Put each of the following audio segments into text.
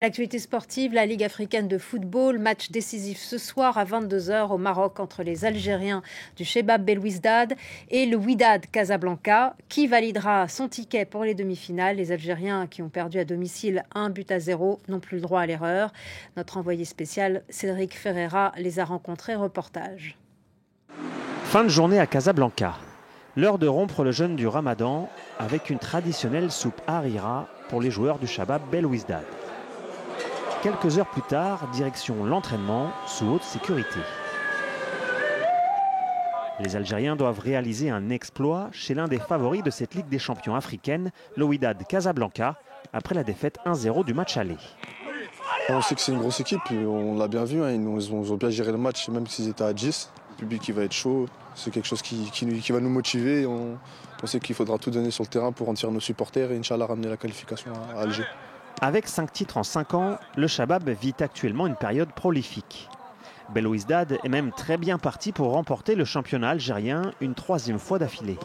L'actualité sportive, la Ligue africaine de football, match décisif ce soir à 22h au Maroc entre les Algériens du Chebab Belouizdad et le Wydad Casablanca. Qui validera son ticket pour les demi-finales? Les Algériens qui ont perdu à domicile 1-0 n'ont plus le droit à l'erreur. Notre envoyé spécial Cédric Ferreira les a rencontrés. Reportage. Fin de journée à Casablanca. L'heure de rompre le jeûne du Ramadan avec une traditionnelle soupe harira pour les joueurs du Chebab Belouizdad. Quelques heures plus tard, direction l'entraînement sous haute sécurité. Les Algériens doivent réaliser un exploit chez l'un des favoris de cette Ligue des champions africaine, le Wydad Casablanca, après la défaite 1-0 du match aller. On sait que c'est une grosse équipe, on l'a bien vu, hein, ils ont bien géré le match, même s'ils étaient à 10. Le public qui va être chaud, c'est quelque chose qui va nous motiver. On sait qu'il faudra tout donner sur le terrain pour remplir nos supporters et Inch'Allah ramener la qualification à Alger. Avec 5 titres en 5 ans, le Chebab vit actuellement une période prolifique. Belouizdad est même très bien parti pour remporter le championnat algérien une 3e fois d'affilée.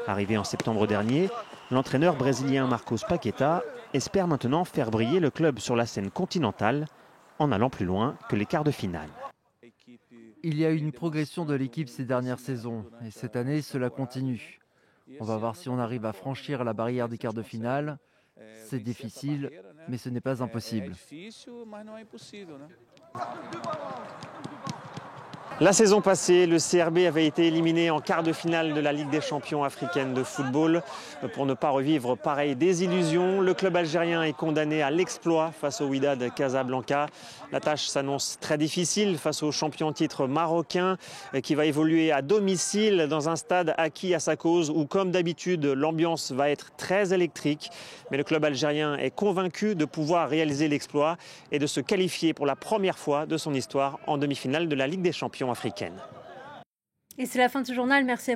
Arrivé en septembre dernier, l'entraîneur brésilien Marcos Paqueta espère maintenant faire briller le club sur la scène continentale en allant plus loin que les quarts de finale. Il y a eu une progression de l'équipe ces dernières saisons et cette année cela continue. On va voir si on arrive à franchir la barrière des quarts de finale. C'est difficile, mais ce n'est pas impossible. La saison passée, le CRB avait été éliminé en quart de finale de la Ligue des champions africaine de football. Pour ne pas revivre pareille désillusion, le club algérien est condamné à l'exploit face au Wydad Casablanca. La tâche s'annonce très difficile face au champion titre marocain qui va évoluer à domicile dans un stade acquis à sa cause où, comme d'habitude, l'ambiance va être très électrique. Mais le club algérien est convaincu de pouvoir réaliser l'exploit et de se qualifier pour la première fois de son histoire en demi-finale de la Ligue des champions africaine. Et c'est la fin de ce journal. Merci à